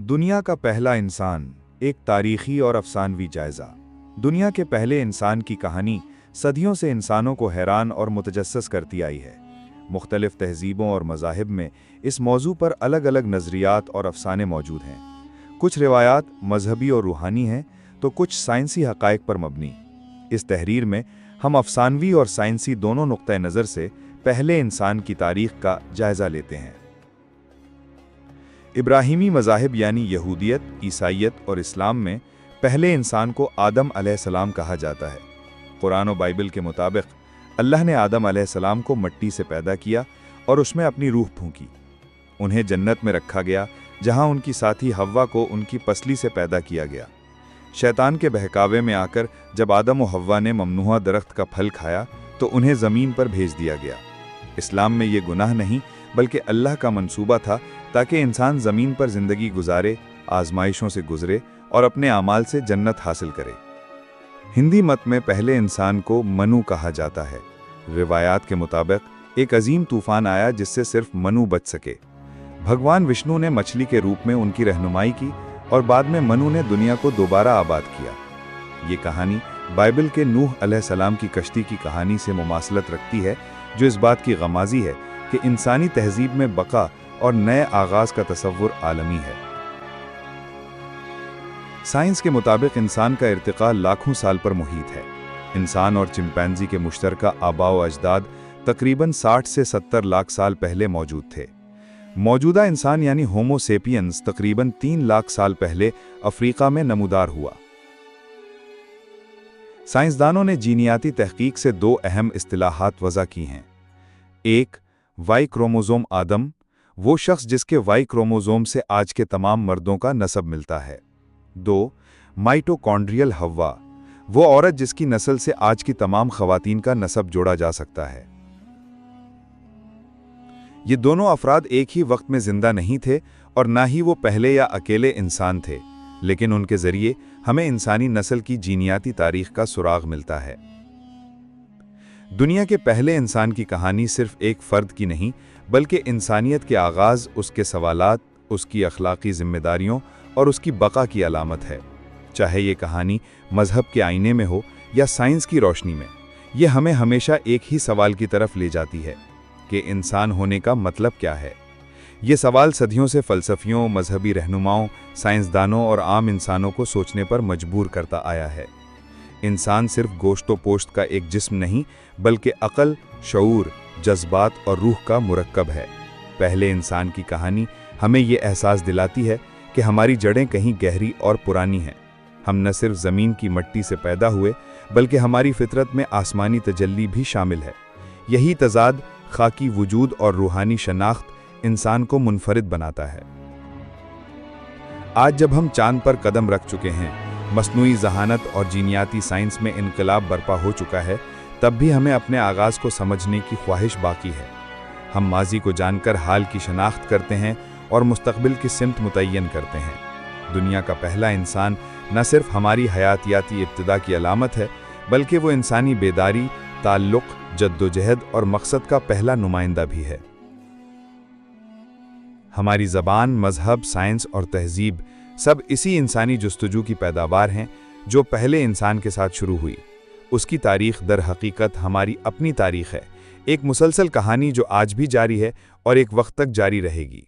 दुनिया का पहला इंसान, एक तारीखी और अफसानवी जायज़ा। दुनिया के पहले इंसान की कहानी सदियों से इंसानों को हैरान और मुतजस्सस करती आई है। मुख्तलिफ तहज़ीबों और मज़ाहिब में इस मौजू पर अलग अलग नज़रियात और अफसाने मौजूद हैं। कुछ रिवायात मजहबी और रूहानी हैं तो कुछ साइंसी हक़ाइक़ पर मबनी। इस तहरीर में हम अफसानवी और साइंसी दोनों नुक्ता नज़र से पहले इंसान की तारीख़ का जायज़ा लेते हैं। इब्राहिमी मज़ाहिब यानी यहूदियत, ईसाईयत और इस्लाम में पहले इंसान को आदम अलैहिस्सलाम कहा जाता है। कुरान और बाइबल के मुताबिक अल्लाह ने आदम अलैहिस्सलाम को मिट्टी से पैदा किया और उसमें अपनी रूह फूंकी। उन्हें जन्नत में रखा गया जहां उनकी साथी हव्वा को उनकी पसली से पैदा किया गया। शैतान के बहकावे में आकर जब आदम और हव्वा ने ममनूहा दरख्त का फल खाया तो उन्हें ज़मीन पर भेज दिया गया। इस्लाम में ये गुनाह नहीं बल्कि अल्लाह का मंसूबा था ताकि इंसान ज़मीन पर ज़िंदगी गुजारे, आजमाइशों से गुजरे और अपने आमाल से जन्नत हासिल करे। हिंदी मत में पहले इंसान को मनु कहा जाता है। रिवायात के मुताबिक एक अजीम तूफान आया जिससे सिर्फ मनु बच सके। भगवान विष्णु ने मछली के रूप में उनकी रहनुमाई की और बाद में मनु ने दुनिया को दोबारा आबाद किया। ये कहानी बाइबल के नूह अलैहिस्सलाम की कश्ती की कहानी से मुमासलत रखती है, जो इस बात की गमाज़ी है कि इंसानी तहजीब में बका और नए आगाज़ का तसव्वुर आलमी है। साइंस के मुताबिक इंसान का इर्तिका लाखों साल पर मुहीत है। इंसान और चिंपैंजी के मुश्तरका आबाओ अजदाद तकरीबन 60 से 70 लाख साल पहले मौजूद थे। मौजूदा इंसान यानी होमो सेपियंस तकरीबन 3 लाख साल पहले अफ्रीका में नमूदार हुआ। साइंसदानों ने जीनियाती तहकीक से दो अहम इस्तिलाहात वज़ा की हैं। एक, वाई क्रोमोज़ोम आदम, वो शख्स जिसके वाई क्रोमोज़ोम से आज के तमाम मर्दों का नस्ब मिलता है। दो, माइटोकॉन्ड्रियल हव्वा, वो औरत जिसकी नस्ल से आज की तमाम ख़वातीन का नस्ब जोड़ा जा सकता है। ये दोनों अफराद एक ही वक्त में जिंदा नहीं थे और ना ही वो पहले या अकेले इंसान थे, लेकिन उनके ज़रिए हमें इंसानी नस्ल की जीनियाती तारीख़ का सुराग मिलता है। दुनिया के पहले इंसान की कहानी सिर्फ एक फ़र्द की नहीं बल्कि इंसानियत के आगाज़, उसके सवालात, उसकी अखलाकी जिम्मेदारियों और उसकी बका की अलामत है। चाहे ये कहानी मज़हब के आईने में हो या साइंस की रोशनी में, ये हमें हमेशा एक ही सवाल की तरफ ले जाती है कि इंसान होने का मतलब क्या है। ये सवाल सदियों से फ़लसफ़ियों, मजहबी रहनुमाओं, साइंसदानों और आम इंसानों को सोचने पर मजबूर करता आया है। इंसान सिर्फ गोश्तो पोश्त का एक जिस्म नहीं बल्कि अक़ल, शऊर, जज्बात और रूह का मुरक्कब है। पहले इंसान की कहानी हमें ये एहसास दिलाती है कि हमारी जड़ें कहीं गहरी और पुरानी हैं। हम न सिर्फ ज़मीन की मिट्टी से पैदा हुए बल्कि हमारी फितरत में आसमानी तजल्ली भी शामिल है। यही तज़ाद खाकी वजूद और रूहानी शनाख्त इंसान को मुनफरिद बनाता है। आज जब हम चांद पर कदम रख चुके हैं, मस्नूई ज़हानत और जीनियाती साइंस में इनकलाब बर्पा हो चुका है, तब भी हमें अपने आगाज़ को समझने की ख्वाहिश बाकी है। हम माजी को जानकर हाल की शनाख्त करते हैं और मुस्तकबिल की सिमत मुतय्यन करते हैं। दुनिया का पहला इंसान न सिर्फ हमारी हयातियाती इब्तिदा की अलामत है बल्कि वो इंसानी बेदारी, ताल्लुक़, जद्दोजहद और मकसद का पहला नुमाइंदा भी है। हमारी ज़बान, मज़हब, साइंस और तहज़ीब सब इसी इंसानी जुस्तजू की पैदावार हैं जो पहले इंसान के साथ शुरू हुई। उसकी तारीख़ दर हकीकत हमारी अपनी तारीख़ है, एक मुसलसल कहानी जो आज भी जारी है और एक वक्त तक जारी रहेगी।